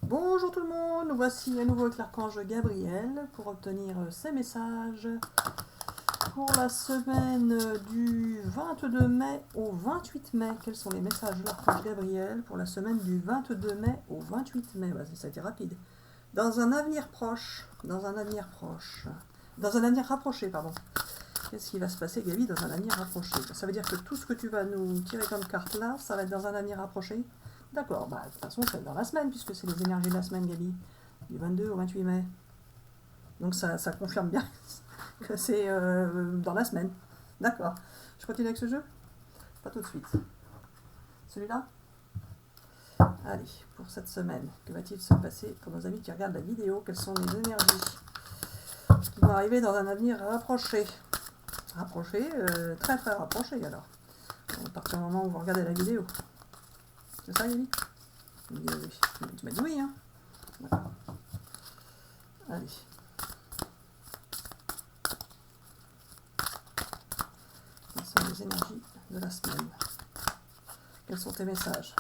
Bonjour tout le monde, nous voici à nouveau avec l'archange Gabriel pour obtenir ses messages pour la semaine du 22 mai au 28 mai. Quels sont les messages de l'archange Gabriel pour la semaine du 22 mai au 28 mai? Ça a été rapide. Dans un avenir proche, dans un avenir rapproché, pardon. Qu'est-ce qui va se passer, Gabi, dans un avenir rapproché? Ça veut dire que tout ce que tu vas nous tirer comme carte là, ça va être dans un avenir rapproché? D'accord, bah de toute façon c'est dans la semaine, puisque c'est les énergies de la semaine, Gabi, du 22 au 28 mai. Donc ça confirme bien que c'est dans la semaine. D'accord. Je continue avec ce jeu? Pas tout de suite. Celui-là? Allez, pour cette semaine, que va-t-il se passer pour nos amis qui regardent la vidéo? Quelles sont les énergies qui vont arriver dans un avenir rapproché? Rapproché, très très rapproché alors. À partir du moment où vous regardez la vidéo. C'est ça, Gabi? Tu m'as dit oui, hein? D'accord. Allez. Quelles sont les énergies de la semaine? Quels sont tes messages?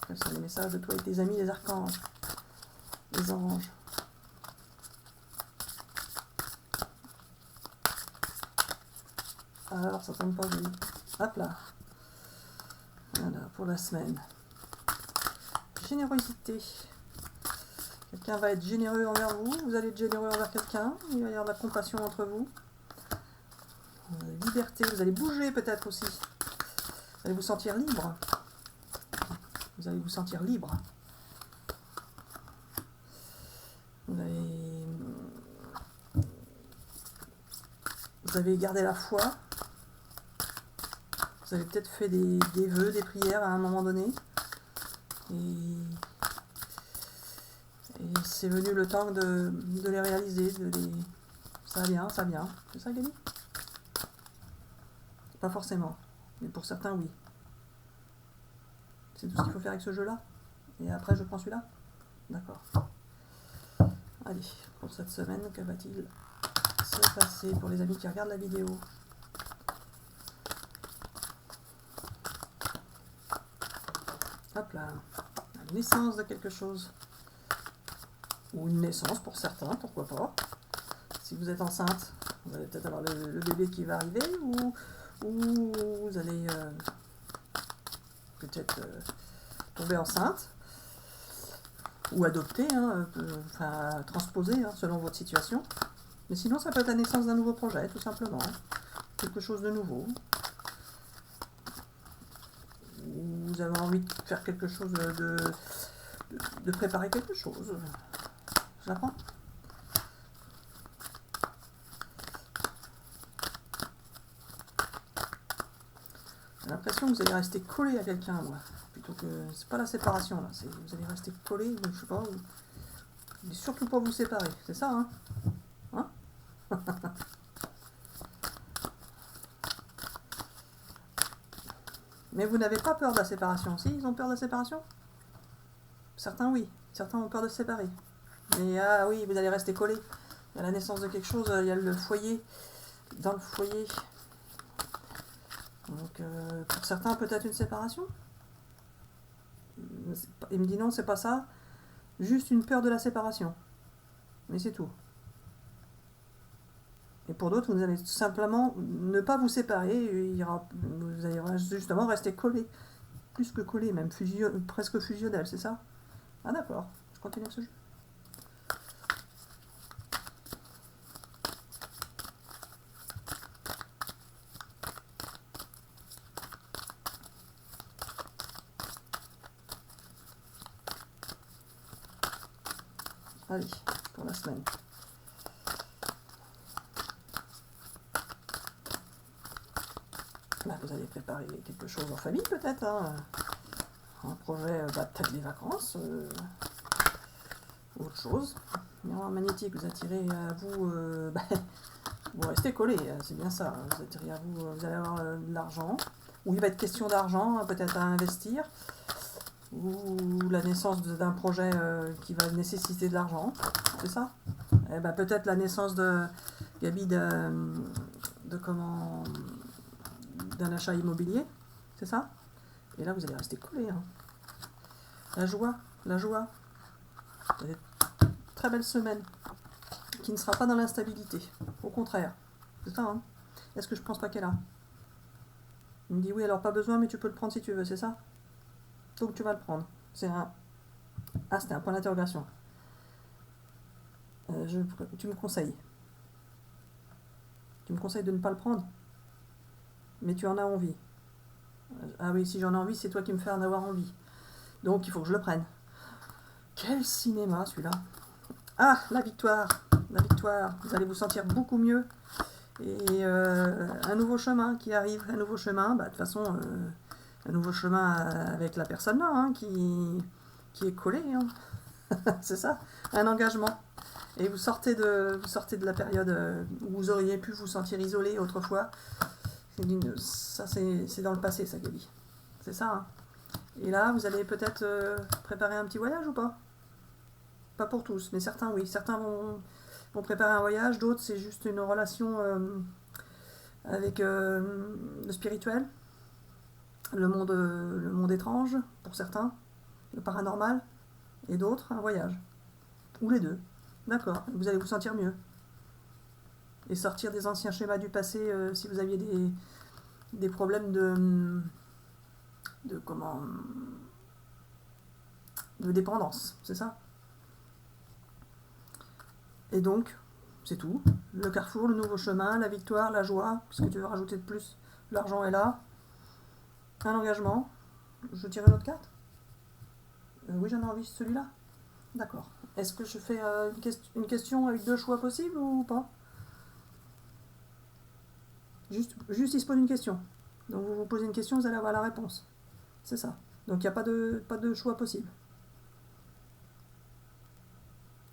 Quels sont les messages de toi et tes amis, les archanges, les anges? Alors, ça tombe pas joli. Hop là. Voilà, pour la semaine. Générosité. Quelqu'un va être généreux envers vous, vous allez être généreux envers quelqu'un, il va y avoir de la compassion entre vous. Liberté, vous allez bouger peut-être aussi. Vous allez vous sentir libre. Vous allez vous sentir libre. Vous avez gardé la foi. Vous avez peut-être fait des vœux, des prières à un moment donné. Et c'est venu le temps de les réaliser. Ça vient. C'est ça, Gabi? Pas forcément. Mais pour certains, oui. C'est tout ce qu'il faut faire avec ce jeu-là? Et après, je prends celui-là? D'accord. Allez, pour cette semaine, que va-t-il se passer pour les amis qui regardent la vidéo? Hop là. La naissance de quelque chose. Ou une naissance pour certains, pourquoi pas. Si vous êtes enceinte, vous allez peut-être avoir le bébé qui va arriver, ou vous allez peut-être tomber enceinte, ou adopter, enfin transposer selon votre situation. Mais sinon, ça peut être la naissance d'un nouveau projet, tout simplement. Quelque chose de nouveau. Ou vous avez envie de faire quelque chose, de préparer quelque chose. Je la prends. J'ai l'impression que vous allez rester collé à quelqu'un, moi. Plutôt que... C'est pas la séparation, là. Vous allez rester collé, je sais pas. Et surtout pas vous séparer. C'est ça, hein? Mais vous n'avez pas peur de la séparation. Si, ils ont peur de la séparation? Certains, oui. Certains ont peur de se séparer. Mais ah oui, vous allez rester collé. Il y a la naissance de quelque chose, il y a le foyer. Dans le foyer. Donc, pour certains, peut-être une séparation. Il me dit non, c'est pas ça. Juste une peur de la séparation. Mais c'est tout. Et pour d'autres, vous allez tout simplement ne pas vous séparer. Vous allez justement rester collé. Plus que collé, même presque fusionnel, c'est ça? Ah d'accord, je continue avec ce jeu. Allez, pour la semaine. Là, vous allez préparer quelque chose en famille peut-être, hein. Un projet, peut-être des vacances, autre chose. Miroir magnétique, vous attirez à vous, vous restez collé, c'est bien ça. Vous attirez à vous, vous allez avoir de l'argent, ou il va être question d'argent, peut-être à investir, ou la naissance d'un projet qui va nécessiter de l'argent, c'est ça? Eh ben, peut-être la naissance de Gabi d'un achat immobilier, c'est ça? Et là, vous allez rester collé, hein. La joie, la joie. Très belle semaine, qui ne sera pas dans l'instabilité. Au contraire. C'est ça, hein. Est-ce que je pense pas qu'elle a? Il me dit oui, alors pas besoin, mais tu peux le prendre si tu veux, c'est ça? Donc tu vas le prendre. C'est un... Ah, c'était un point d'interrogation. Tu me conseilles. Tu me conseilles de ne pas le prendre? Mais tu en as envie. Ah oui, si j'en ai envie, c'est toi qui me fais en avoir envie. Donc il faut que je le prenne. Quel cinéma celui-là! Ah, la victoire! La victoire! Vous allez vous sentir beaucoup mieux. Et un nouveau chemin qui arrive. Un nouveau chemin, bah, de toute façon, un nouveau chemin avec la personne là, hein, qui est collée. Hein. C'est ça, un engagement. Et vous sortez de la période où vous auriez pu vous sentir isolé autrefois. Ça, c'est dans le passé, ça, Gaby. C'est ça, hein. Et là, vous allez peut-être préparer un petit voyage ou pas? Pas pour tous, mais certains, oui. Certains vont préparer un voyage, d'autres, c'est juste une relation avec le spirituel, le monde étrange, pour certains, le paranormal, et d'autres, un voyage. Ou les deux. D'accord, vous allez vous sentir mieux. Et sortir des anciens schémas du passé si vous aviez des problèmes de dépendance, c'est ça? Et donc, c'est tout. Le carrefour, le nouveau chemin, la victoire, la joie. Qu'est-ce que tu veux rajouter de plus? L'argent est là. Un engagement. Je tire une autre carte? Oui, j'en ai envie, celui-là. D'accord. Est-ce que je fais une question avec 2 choix possibles ou pas? Juste, il se pose une question. Donc vous vous posez une question, vous allez avoir la réponse. C'est ça. Donc il n'y a pas de choix possible.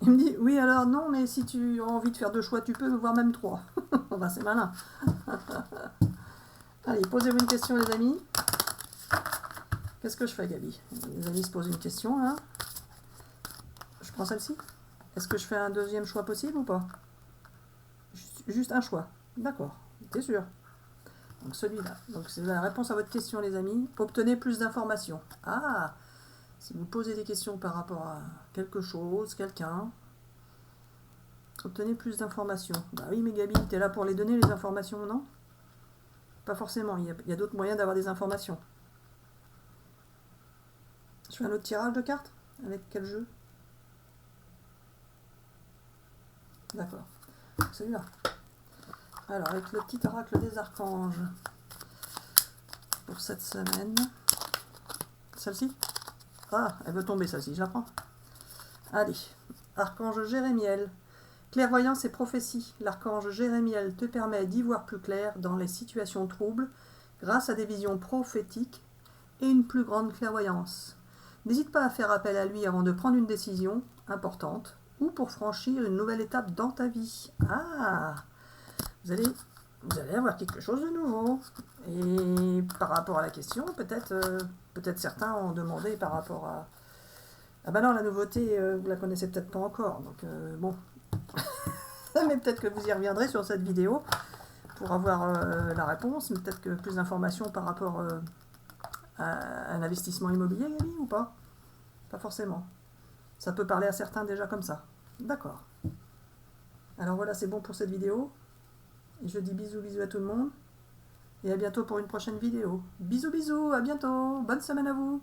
Il me dit, oui alors non, mais si tu as envie de faire 2 choix, tu peux, voire même 3. Bah, c'est malin. Allez, posez-vous une question les amis. Qu'est-ce que je fais, Gaby? Les amis se posent une question, là. Je prends celle-ci. Est-ce que je fais un 2e choix possible ou pas? Juste un choix. D'accord. T'es sûr? Donc celui-là. Donc c'est la réponse à votre question, les amis. Obtenez plus d'informations. Ah! Si vous posez des questions par rapport à quelque chose, quelqu'un, obtenez plus d'informations. Bah oui, mais Gaby, t'es là pour les donner, les informations, non? Pas forcément. Il y a d'autres moyens d'avoir des informations. Je fais un autre tirage de cartes? Avec quel jeu? D'accord. Celui-là. Alors, avec le petit oracle des archanges pour cette semaine. Celle-ci? Ah, elle veut tomber celle-ci, je la prends. Allez, archange Jérémiel. Clairvoyance et prophétie. L'archange Jérémiel te permet d'y voir plus clair dans les situations troubles grâce à des visions prophétiques et une plus grande clairvoyance. N'hésite pas à faire appel à lui avant de prendre une décision importante ou pour franchir une nouvelle étape dans ta vie. Ah! Vous allez avoir quelque chose de nouveau. Et par rapport à la question, peut-être certains ont demandé par rapport à... Ah bah non, la nouveauté, vous la connaissez peut-être pas encore. Donc bon. Mais peut-être que vous y reviendrez sur cette vidéo pour avoir la réponse. Mais peut-être que plus d'informations par rapport à un investissement immobilier, Gaby, ou pas? Pas forcément. Ça peut parler à certains déjà comme ça. D'accord. Alors voilà, c'est bon pour cette vidéo. Je dis bisous à tout le monde. Et à bientôt pour une prochaine vidéo. Bisous, à bientôt. Bonne semaine à vous.